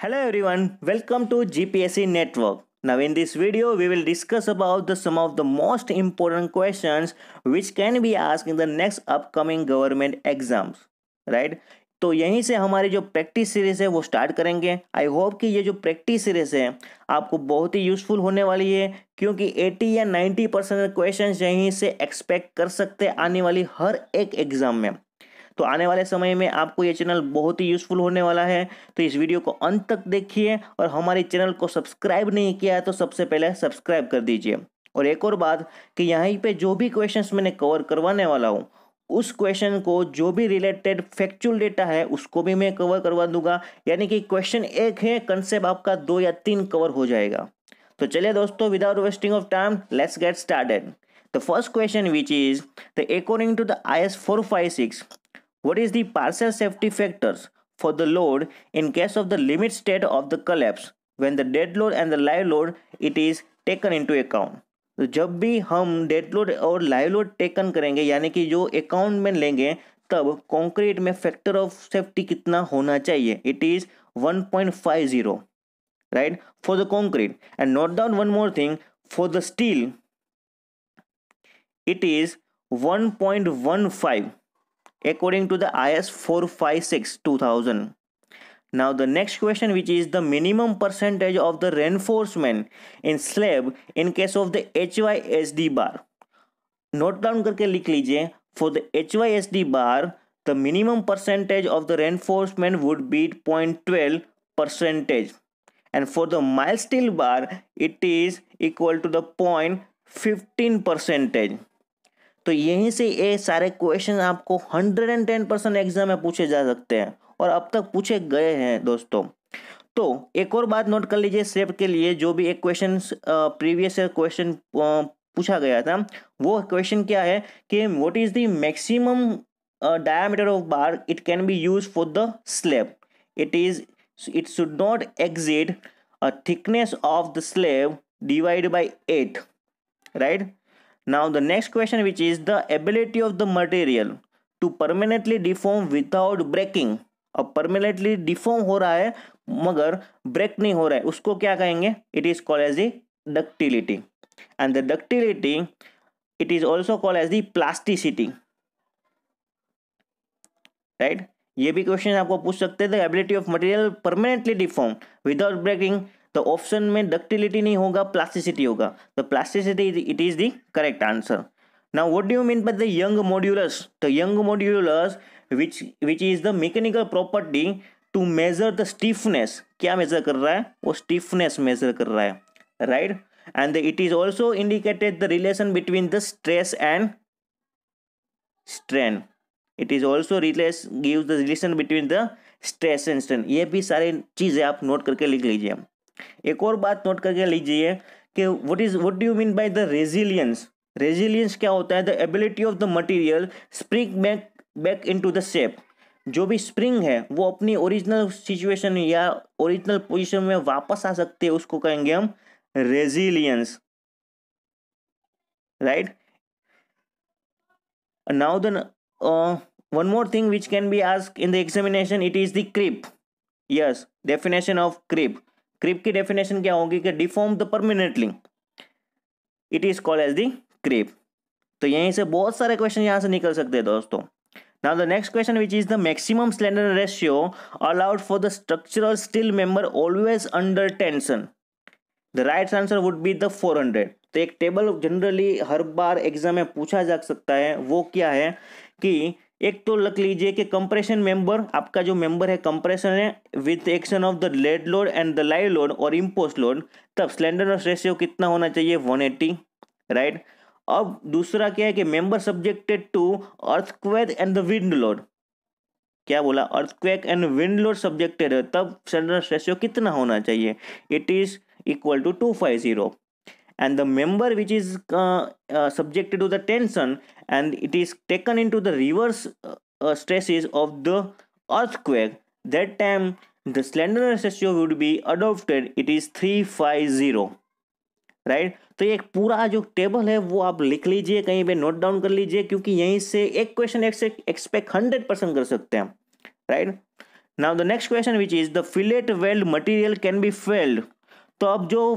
Hello everyone, welcome to GPSC Network. Now in this video we will discuss about some of the most important questions which can be asked in the next upcoming government exams, right? तो यहीं से हमारी जो practice series है वो start करेंगे। I hope कि ये जो प्रैक्टिस सीरीज है आपको बहुत ही यूजफुल होने वाली है, क्योंकि 80 या 90% क्वेश्चन यहीं से एक्सपेक्ट कर सकते हैं आने वाली हर एक एग्जाम में। तो आने वाले समय में आपको ये चैनल बहुत ही यूजफुल होने वाला है, तो इस वीडियो को अंत तक देखिए और हमारे चैनल को सब्सक्राइब नहीं किया है तो सबसे पहले सब्सक्राइब कर दीजिए। और एक और बात कि यहाँ पे जो भी क्वेश्चंस मैंने कवर करवाने वाला हूँ उस क्वेश्चन को जो भी रिलेटेड फैक्चुअल डेटा है उसको भी मैं कवर करवा दूंगा, यानी कि क्वेश्चन एक है कंसेप्ट आपका 2 या 3 कवर हो जाएगा। तो चलिए दोस्तों, without wasting of time let's get started. The first question which is the according to the IS 456, what is the partial safety factors for the load in case of the limit state of the collapse when the dead load and the live load it is taken into account? तो जब भी हम dead load और live load taken करेंगे, यानी कि जो account में लेंगे, तब कंक्रीट में फैक्टर ऑफ सेफ्टी कितना होना चाहिए? It is 1.50, right, for the concrete. And note down one more thing, for the steel it is 1.15 according to the IS 456 2000. Now the next question, which is the minimum percentage of the reinforcement in slab in case of the HYSD bar. Note down करके लिख लीजिए, for the HYSD bar the minimum percentage of the reinforcement would be 0.12%, and for the mild steel bar it is equal to the 0.15%. तो यहीं से ये सारे question आपको 110% exam में पूछे जा सकते हैं और अब तक पूछे गए हैं दोस्तों। तो एक और बात नोट कर लीजिए, स्टेप के लिए जो भी एक क्वेश्चन प्रीवियस क्वेश्चन पूछा गया था, वो क्वेश्चन क्या है कि what is the maximum diameter of bar it can be use for the slab? It should not exceed a thickness of the slab divide by 8, right? Now the next question, which is the ability of the material to permanently deform without breaking. अब permanently deform हो रहा है मगर break नहीं हो रहा है, उसको क्या कहेंगे? It is called as the ductility, and the ductility it is also called as the plasticity, right? ये भी क्वेश्चन आपको पूछ सकते हैं, the ability of material permanently deform without breaking. तो ऑप्शन में डक्टिलिटी नहीं होगा, प्लास्टिसिटी होगा। तो plasticity it is the correct answer. Now what do you mean by the Young modulus? The Young modulus which is the mechanical property to measure the stiffness. क्या measure कर रहा है? वो स्टिफनेस मेजर कर रहा है, right? And it is also indicated the relation between the stress and strain. It is also gives the relation between the stress and strain. ये भी सारी चीजें आप नोट करके लिख लीजिए। एक और बात नोट करके लीजिए कि what do you mean by the resilience? Resilience क्या होता है? The ability of the material spring back into the shape. जो भी स्प्रिंग है वो अपनी ओरिजिनल सिचुएशन या ओरिजिनल पोजीशन में वापस आ सकते हैं, उसको कहेंगे हम resilience, right? Now the one more thing which can be asked in the examination, it is the creep. Yes, definition of creep. Creep की डेफिनेशन क्या होगी कि deform the permanently, it is called as the creep. तो यहीं से बहुत सारे question यहां से निकल सकते हैं दोस्तों। Now the next question, which is the maximum slender ratio allowed for the structural steel member always under tension? The right answer would be the 400। तो एक टेबल जनरली हर बार एग्जाम में पूछा जा सकता है, वो क्या है कि एक तो लिख लीजिए कि कंप्रेशन मेंबर, आपका जो मेंबर है कंप्रेशन है with action of the dead load and the live load और इम्पोस्ट लोड, तब स्लेंडरनेस रेशियो कितना होना चाहिए? 180, राइट? अब दूसरा क्या है कि member subjected to earthquake and the wind load. क्या बोला? Earthquake and wind load subjected है, तब स्लेंडरनेस रेशियो कितना होना चाहिए? It is equal to 250. And the member which is subjected to the tension and it is taken into the reverse stresses of the earthquake, that time the slenderness ratio would be adopted, it is 350, right? तो ये एक पूरा जो table है वो आप लिख लीजिए, कहीं पे नोट डाउन कर लीजिए, क्योंकि यहीं से एक क्वेश्चन एक्सपेक्ट 100% कर सकते हैं, right? Now the next question which is the fillet weld material can be failed. तो अब जो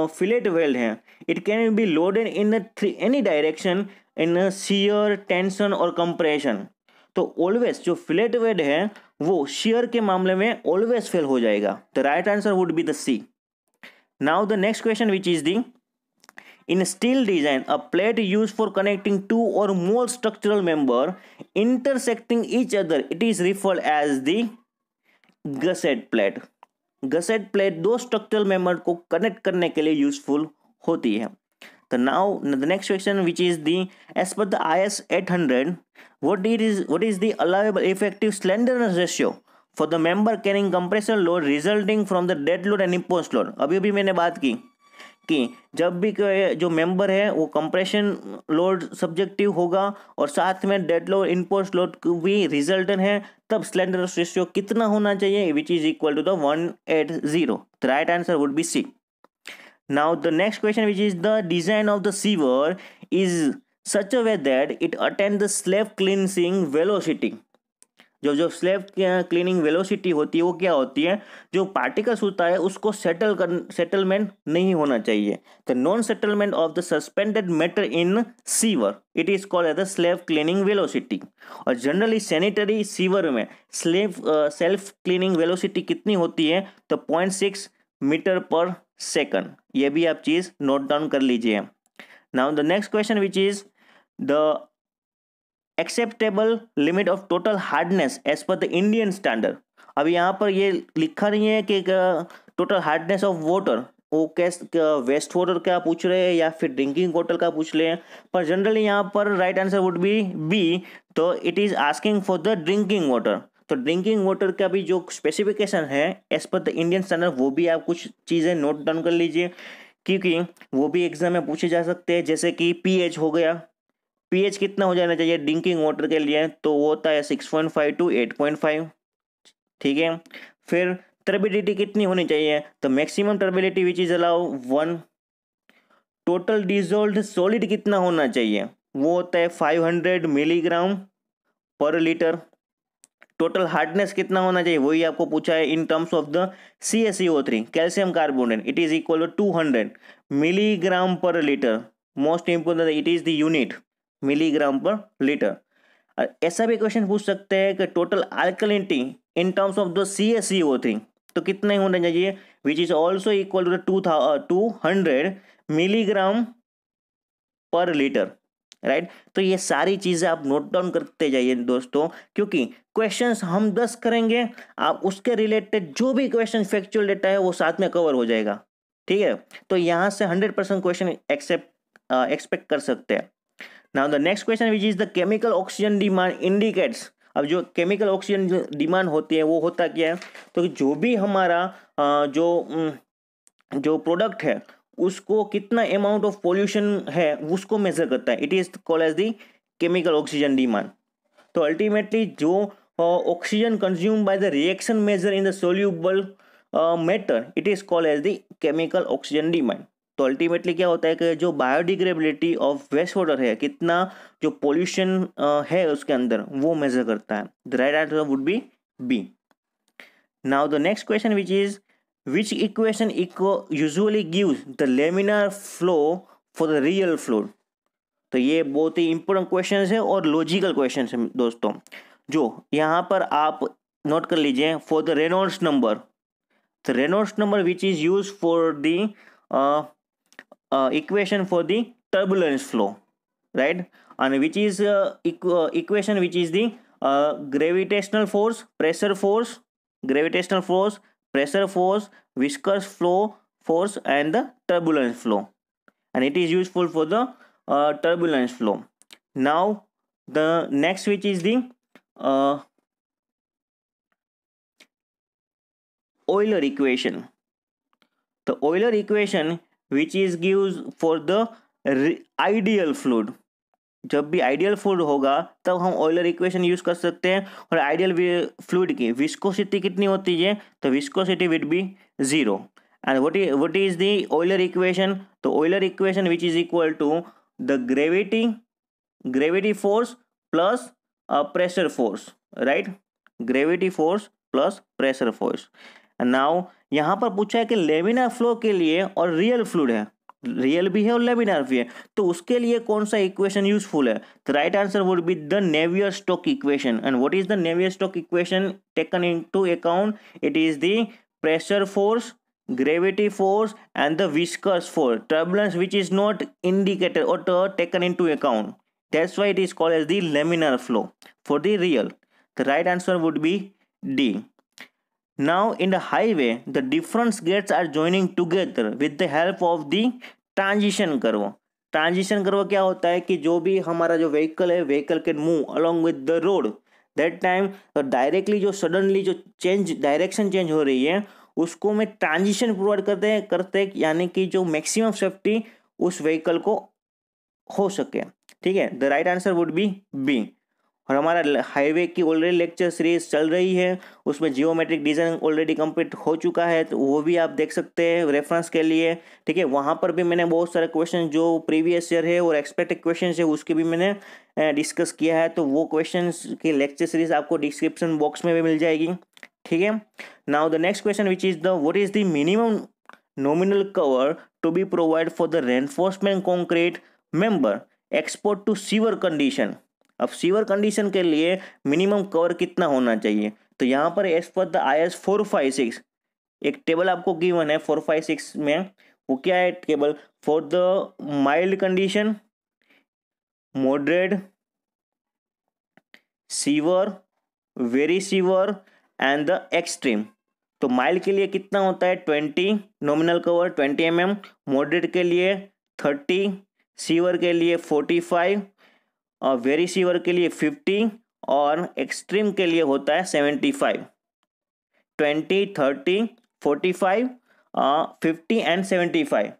फिलेट वेल्ड है it can be loaded in any direction in shear, tension और कंप्रेशन। तो ऑलवेज जो फिलेट वेल्ड है वो शियर के मामले में ऑलवेज फेल हो जाएगा। The right answer would be the C. Now the next question which is the in steel design, a plate used for connecting two or more structural member intersecting each other, it is referred as the gusset plate। Gusset plate दो structural member को connect करने के लिए useful होती है। तो now the next question which is the as per the IS 800 what is the allowable effective slenderness ratio for the member carrying compressor load resulting from the dead load and imposed load। अभी भी मैंने बात की कि जब भी जो member है वो कंप्रेशन लोड सब्जेक्टिव होगा और साथ में डेड लोड, इम्पोज्ड लोड भी रिजल्टेंट है, तब स्लेंडरनेस रेशियो कितना होना चाहिए, which is equal to the 180। The right answer would be C. Now the next question which is the design of the sewer is such a way that it attend the slab cleansing velocity. जो slab cleaning velocity होती है वो क्या होती है, जो particles होता है उसको सेटलमेंट नहीं होना चाहिए। The non settlement of the suspended matter in sewer it is called as the slab cleaning velocity. और जनरली सैनिटरी सीवर में सेल्फ क्लीनिंग वेलोसिटी कितनी होती है, तो 0.6 मीटर पर सेकंड। ये भी आप चीज नोट डाउन कर लीजिए। Now the next question which is the acceptable limit of total hardness as per the Indian standard. अब यहाँ पर ये लिखा नहीं है कि टोटल हार्डनेस ऑफ वाटर वो वेस्ट वाटर का पूछ रहे हैं या फिर ड्रिंकिंग वाटर का पूछ रहे हैं, पर जनरली यहाँ पर right answer would be B. तो it is asking for the drinking water. तो ड्रिंकिंग वाटर का भी जो स्पेसिफिकेशन है as per the Indian standard वो भी आप कुछ चीज़ें नोट डाउन कर लीजिए, क्योंकि वो भी एग्जाम में पूछे जा सकते हैं। जैसे कि pH हो गया, pH कितना हो जाना चाहिए ड्रिंकिंग वाटर के लिए, तो वो होता है 6.5 to 8.5। ठीक है, फिर टर्बिडिटी कितनी होनी चाहिए, तो maximum turbidity which is allow 1। Total dissolved solid कितना होना चाहिए, वो होता है 500 milligram per litre. Total hardness कितना होना चाहिए वही आपको पूछा है in terms of the CaCO3 calcium carbonate, it is equal to 200 milligram per litre. Most important it is the unit milligram per litre. ऐसा भी क्वेश्चन पूछ सकते हैं कि total alkalinity in terms of the CaCO3 तो कितने होने चाहिए, which is also equal to 200 milligram per litre. Right, तो ये सारी चीजें आप नोट डाउन करते जाइए दोस्तों, क्योंकि क्वेश्चंस हम 10 करेंगे, आप उसके रिलेटेड जो भी क्वेश्चन फैक्चुअल डेटा है वो साथ में कवर हो जाएगा। ठीक है, तो यहाँ से 100% क्वेश्चन एक्सपेक्ट कर सकते हैं। Now the next question which is the chemical oxygen demand indicates. अब जो केमिकल ऑक्सीजन डिमांड होती है वो होता क्या है, तो जो भी हमारा जो प्रोडक्ट है उसको कितना अमाउंट ऑफ पोल्यूशन है उसको मेजर करता है। It is called as the chemical oxygen demand. तो अल्टीमेटली जो oxygen consume by the reaction measure in the soluble matter it is called as the chemical oxygen demand. तो ultimately क्या होता है कि जो बायोडिग्रेडेबिलिटी ऑफ वेस्ट वाटर है, कितना जो पोल्यूशन है उसके अंदर, वो मेजर करता है। The right answer would be B. Now the next question which is which equation usually gives the laminar flow for the real fluid। तो ये बहुत ही इंपॉर्टेंट क्वेश्चन है और लॉजिकल क्वेश्चन है दोस्तों, जो यहाँ पर आप नोट कर लीजिए। For the Reynolds number, the Reynolds number which is use for the equation for the turbulence flow, right, and which is equation which is the gravitational force, pressure force, gravitational force, pressure force, viscous flow force and the turbulence flow, and it is useful for the turbulence flow. Now the next which is the Euler equation. The Euler equation which is gives for the ideal fluid। जब भी ideal fluid होगा तब हम Euler equation use कर सकते हैं। और ideal fluid की विस्कोसिटी कितनी होती है, तो viscosity would be 0। And what is the Euler equation, तो Euler equation which is equal to the gravity force plus pressure force, right, gravity force plus pressure force. Now यहाँ पर पूछा है कि लेमिनार फ्लो के लिए और रियल फ्लूइड है, रियल भी है और लेमिनार भी है, तो उसके लिए कौन सा इक्वेशन यूजफुल है? The right answer would be the Navier-Stokes equation. And what is the Navier-Stokes equation taken into account? It is the pressure force, gravity force and the viscous force, turbulence which is not indicated or taken into account. That's why it is called as the laminar flow for the real. The right answer would be D. Now in the highway the different gates are joining together with the help of the transition curve. Transition curve क्या होता है कि जो भी हमारा जो vehicle है, vehicle can move along with the road, that time directly जो सडनली जो चेंज डायरेक्शन चेंज हो रही है उसको में ट्रांजिशन प्रोवाइड करते हैं यानी कि जो मैक्सिमम सेफ्टी उस व्हीकल को हो सके। ठीक है, the right answer would be B. और हमारा हाईवे की ऑलरेडी लेक्चर सीरीज चल रही है, उसमें जियोमेट्रिक डिज़ाइन ऑलरेडी कंप्लीट हो चुका है, तो वो भी आप देख सकते हैं रेफरेंस के लिए। ठीक है, वहाँ पर भी मैंने बहुत सारे क्वेश्चन जो प्रीवियस ईयर है और एक्सपेक्टेड क्वेश्चन है उसके भी मैंने डिस्कस किया है, तो वो क्वेश्चन की लेक्चर सीरीज आपको डिस्क्रिप्शन बॉक्स में भी मिल जाएगी। ठीक है, now the next question which is the what is the minimum nominal cover to be provide for the reinforcement concrete member export to severe condition. अब सीवर कंडीशन के लिए मिनिमम कवर कितना होना चाहिए? तो यहाँ पर एज पर द IS 456 एक टेबल आपको गिवन है 456 में, वो क्या है table? For the mild condition, moderate, sewer, very sewer and the extreme. तो माइल्ड के लिए कितना होता है? 20 नॉमिनल कवर 20 mm, मॉडरेट के लिए 30, सीवर के लिए 45 और वेरी सीवर के लिए 50 और एक्सट्रीम के लिए होता है 75। 20, 30, 45, 50 and 75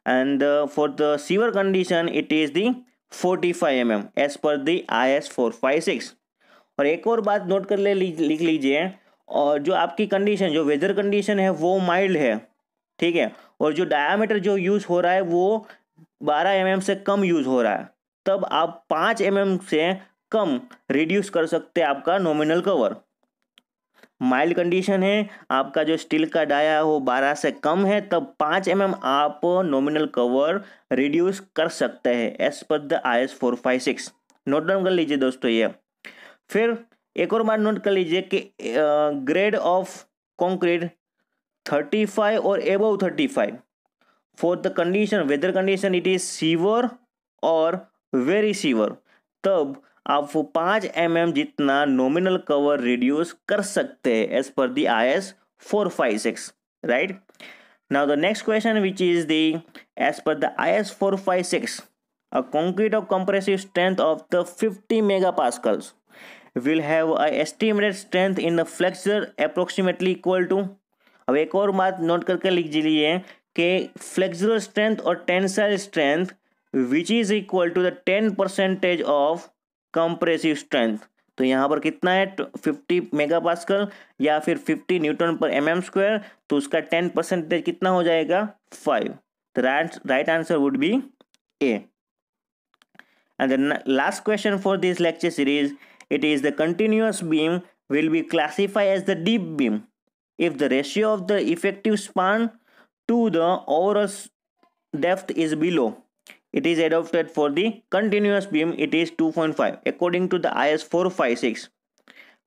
and for the severe condition it is the 45 mm as per the IS 456। और एक और बात नोट कर लिख लीजिए, और जो आपकी कंडीशन जो वेदर कंडीशन है वो माइल्ड है, ठीक है, और जो डायामीटर जो यूज़ हो रहा है वो 12 mm से कम यूज़ हो रहा है, तब आप 5 mm से कम रिड्यूस कर सकते हैं आपका नॉमिनल कवर। माइल्ड कंडीशन है, आपका जो स्टील का डाया हो 12 से कम है, तब 5 mm आप नॉमिनल कवर रिड्यूस कर सकते हैं as per the IS 456। Note down कर लीजिए दोस्तों ये। फिर एक और बात नोट कर लीजिए कि ग्रेड ऑफ कंक्रीट 35 और above 35 for the condition weather condition it is severe और वेरी सीवर, तब आप 5 mm जितना नॉमिनल कवर रिड्यूस कर सकते हैं as per the IS 456, right. Now the next question which is the as per the IS 456 a concrete of compressive strength of the 50 megapascals will have a estimated strength in the flexure approximately equal to। अब एक और बात note करके लिख लीजिए कि flexural strength और tensile strength which is equal to the 10% of compressive strength. तो यहाँ पर कितना है 50 मेगापास्कल या फिर 50 न्यूटन पर mm², तो उसका 10% कितना हो जाएगा 5। The right answer would B A। And the last question for this lecture series, it is the continuous beam will be classified as the deep beam if the ratio of the effective span to the overall depth is below. It is adopted for the continuous beam, it is 2.5 according to the IS 456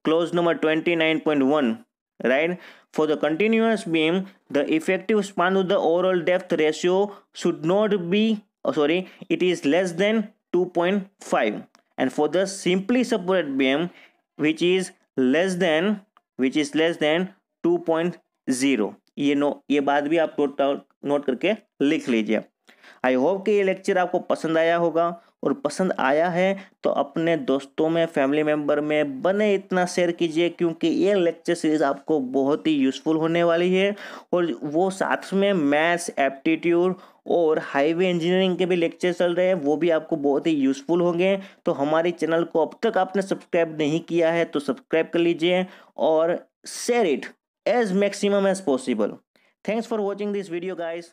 clause number 29.1, right? For the continuous beam, the effective span to the overall depth ratio should not be, it is less than 2.5, and for the simply supported beam which is less than 2.0। ये बात भी आप note करके लिख लीजिए। I hope कि ये lecture आपको पसंद आया होगा, और पसंद आया है तो अपने दोस्तों में, फैमिली मेम्बर में बने इतना शेयर कीजिए, क्योंकि ये लेक्चर सीरीज आपको बहुत ही यूज़फुल होने वाली है। और वो साथ में मैथ्स, एप्टीट्यूड और हाईवे इंजीनियरिंग के भी लेक्चर चल रहे हैं, वो भी आपको बहुत ही यूज़फुल होंगे। तो हमारे चैनल को अब तक आपने सब्सक्राइब नहीं किया है तो सब्सक्राइब कर लीजिए और share it as maximum as possible. Thanks for watching this video guys.